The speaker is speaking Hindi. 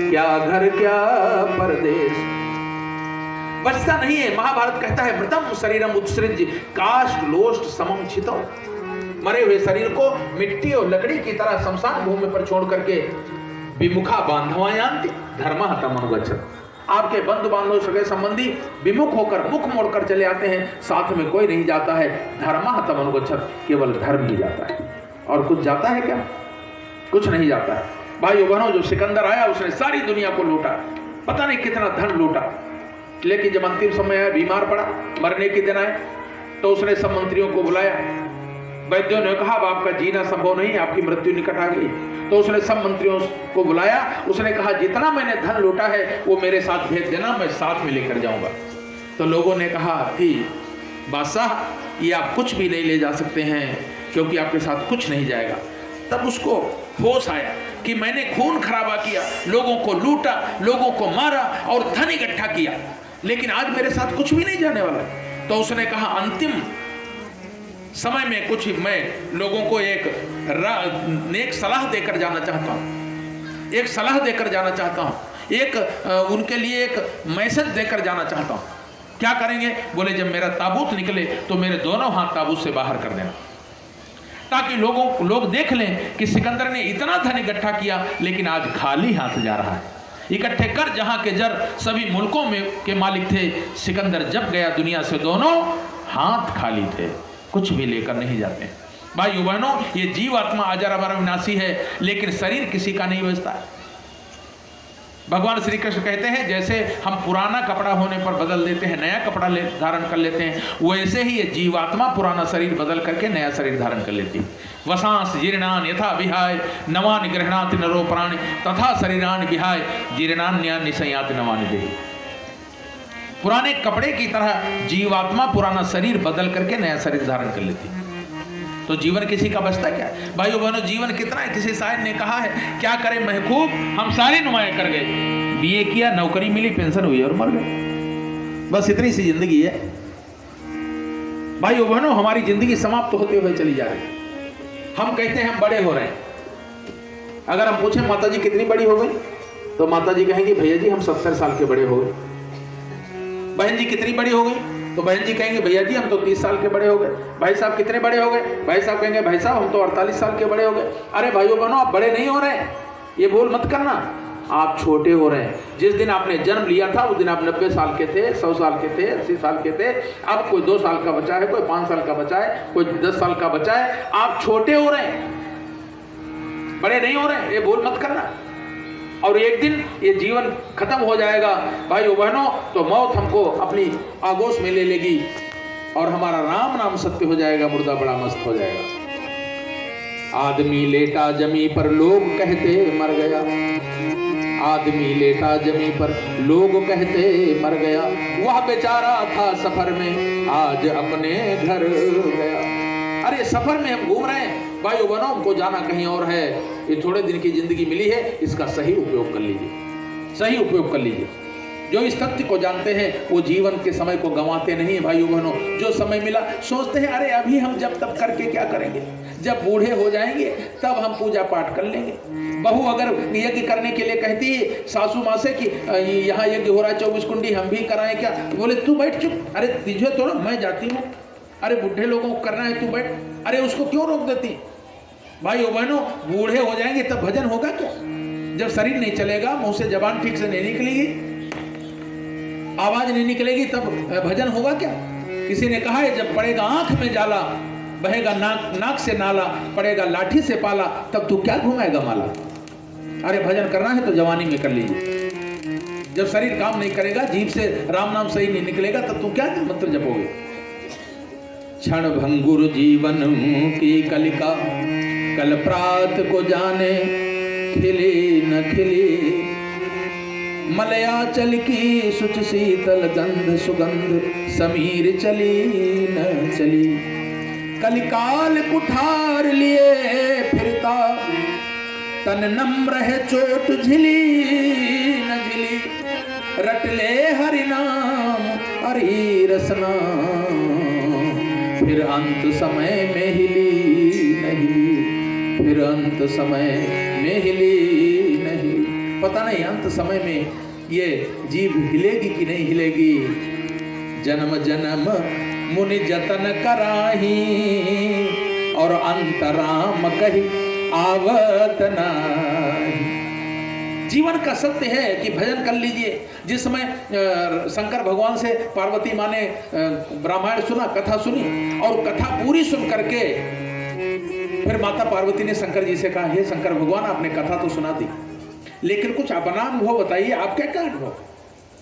क्या घर क्या परदेश। बचता नहीं है। महाभारत कहता है मृतम शरीरम उत्सृज्य काष्ठ लोष्ट समम छितो। मरे हुए शरीर को मिट्टी और लकड़ी की तरह शमशान भूमि पर छोड़ करके विमुखा बांधवायांति धर्मः तमनुगच्छत्। आपके बंधु बांधव सगे संबंधी विमुख होकर मुख मोड़कर चले आते हैं, साथ में कोई नहीं जाता है। धर्मः तमनुगच्छत्, केवल धर्म ही जाता है, और कुछ जाता है क्या? कुछ नहीं जाता है। भाइयों बहनों, जो सिकंदर आया उसने सारी दुनिया को लूटा, पता नहीं कितना धन लूटा, लेकिन जब अंतिम समय आया, बीमार पड़ा, मरने के दिन आए, तो उसने सब मंत्रियों को बुलाया। वैद्यों ने कहा अब आपका जीना संभव नहीं, आपकी मृत्यु निकट आ गई। तो उसने सब मंत्रियों को बुलाया, उसने कहा जितना मैंने धन लूटा है वो मेरे साथ भेज देना, मैं साथ में लेकर जाऊंगा। तो लोगों ने कहा कि बादशाह ये आप कुछ भी नहीं ले जा सकते हैं, क्योंकि आपके साथ कुछ नहीं जाएगा। तब उसको होश आया कि मैंने खून खराबा किया, लोगों को लूटा, लोगों को मारा और धन इकट्ठा किया, लेकिन आज मेरे साथ कुछ भी नहीं जाने वाला। तो उसने कहा अंतिम समय में कुछ मैं लोगों को एक सलाह देकर जाना चाहता हूँ, एक सलाह देकर जाना चाहता हूँ, एक उनके लिए एक मैसेज देकर जाना चाहता हूँ। क्या करेंगे? बोले जब मेरा ताबूत निकले तो मेरे दोनों हाथ ताबूत से बाहर कर देना, ताकि लोग देख लें कि सिकंदर ने इतना धन इकट्ठा किया लेकिन आज खाली हाथ जा रहा है। इकट्ठे कर जहां के जर सभी मुल्कों में के मालिक थे, सिकंदर जब गया दुनिया से दोनों हाथ खाली थे, कुछ भी लेकर नहीं जाते। भाइयों बहनों, ये जीव आत्मा अजर अमर अविनाशी है, लेकिन शरीर किसी का नहीं बचता है। भगवान श्री कृष्ण कहते हैं जैसे हम पुराना कपड़ा होने पर बदल देते हैं, नया कपड़ा धारण कर लेते हैं, वैसे ही ये जीवात्मा पुराना शरीर बदल करके नया शरीर धारण कर लेती है। वसांस जीर्णान यथा विहाय नवानि गृह्णाति नरो प्राणि तथा शरीरान विहाय जीर्णान्यानि संयाति नवानि देहि। पुराने कपड़े की तरह जीवात्मा पुराना शरीर बदल करके नया शरीर धारण कर लेती है। तो जीवन किसी का बचता क्या है? भाइयों बहनों, जीवन कितना है? किसी शायर ने कहा है क्या करें महबूब हम सारी नुमाया कर गए, बीए किया, नौकरी मिली, पेंशन हुई और मर गए। बस इतनी सी जिंदगी है। भाइयों बहनों, हमारी जिंदगी समाप्त होते हुए चली जा रही है। हम कहते हैं हम बड़े हो रहे हैं। अगर हम पूछें माता जी कितनी बड़ी हो गई, तो माता जी कहेंगे भैया जी हम 70 साल के बड़े हो गए। बहन जी कितनी बड़ी हो गई, तो बहन जी कहेंगे भैया जी हम तो 30 साल के बड़े हो गए। भाई साहब कितने बड़े हो गए, भाई साहब कहेंगे भाई साहब हम तो 48 साल के बड़े हो गए। अरे भाइयों बहनों, आप बड़े नहीं हो रहे हैं, ये भूल मत करना, आप छोटे हो रहे हैं। जिस दिन आपने जन्म लिया था उस दिन आप 90 साल के थे, 100 साल के थे, 80 साल के थे। अब कोई 2 साल का बचा है, कोई 5 साल का बचा है, कोई 10 साल का बचा है। आप छोटे हो रहे हैं, बड़े नहीं हो रहे हैं, ये भूल मत करना। और एक दिन ये जीवन खत्म हो जाएगा भाइयों बहनों, तो मौत हमको अपनी आगोश में ले लेगी और हमारा राम नाम सत्य हो जाएगा, मुर्दा बड़ा मस्त हो जाएगा। आदमी लेटा जमी पर लोग कहते मर गया, आदमी लेटा जमी पर लोग कहते मर गया, वह बेचारा था सफर में आज अपने घर गया। अरे सफर में हम घूम रहे हैं भाइयों बहनों, हमको जाना कहीं और है। ये थोड़े दिन की जिंदगी मिली है, इसका सही उपयोग कर लीजिए, सही उपयोग कर लीजिए। जो इस तथ्य को जानते हैं वो जीवन के समय को गंवाते नहीं है भाइयों बहनों। जो समय मिला सोचते हैं अरे अभी हम जब तब करके क्या करेंगे, जब बूढ़े हो जाएंगे तब हम पूजा पाठ कर लेंगे। बहू अगर यज्ञ करने के लिए कहती है सासू माँ से कि यहाँ यज्ञ हो रहा है 24 कुंडी, हम भी कराएं क्या? बोले तू बैठ चुप, अरे तुझे थोड़ा, मैं जाती हूँ, अरे बुढ़े लोगों को करना है तू बैठ। अरे उसको क्यों रोक देती? भाइयों बहनों, बूढ़े हो जाएंगे तब भजन होगा क्या? जब शरीर नहीं चलेगा, मुंह से जबान ठीक से नहीं निकलेगी, आवाज नहीं निकलेगी, तब भजन होगा क्या? किसी ने कहा है जब पड़ेगा आंख में जाला, बहेगा नाक से नाला, पड़ेगा लाठी से पाला, तब तू क्या घुमाएगा माला? अरे भजन करना है तो जवानी में कर लीजिए। जब शरीर काम नहीं करेगा, जीभ से राम नाम सही नहीं निकलेगा, तब तू क्या मंत्र जपोगे? क्षण भंगुर जीवन की कलिका, कल प्रात को जाने खिली न खिली, मलयाचल की सुच शीतल गंध सुगंध, समीर चली न चली, कलिकाल कुठार लिए फिरता, तन नम्र है चोट झिली न झिली, रट ले हरि नाम हरि रसना, फिर अंत समय में हिली नहीं, फिर अंत समय में हिली नहीं। पता नहीं अंत समय में ये जीभ हिलेगी कि नहीं हिलेगी। जन्म जन्म मुनि जतन कराही और अंतराम कही आवत नाही। जीवन का सत्य है कि भजन कर लीजिए। जिस समय शंकर भगवान से पार्वती माँ ने रामायण सुना, कथा सुनी, और कथा पूरी सुन करके फिर माता पार्वती ने शंकर जी से कहा, हे शंकर भगवान, आपने कथा तो सुना दी, लेकिन कुछ अपना अनुभव बताइए, आप क्या क्या अनुभव।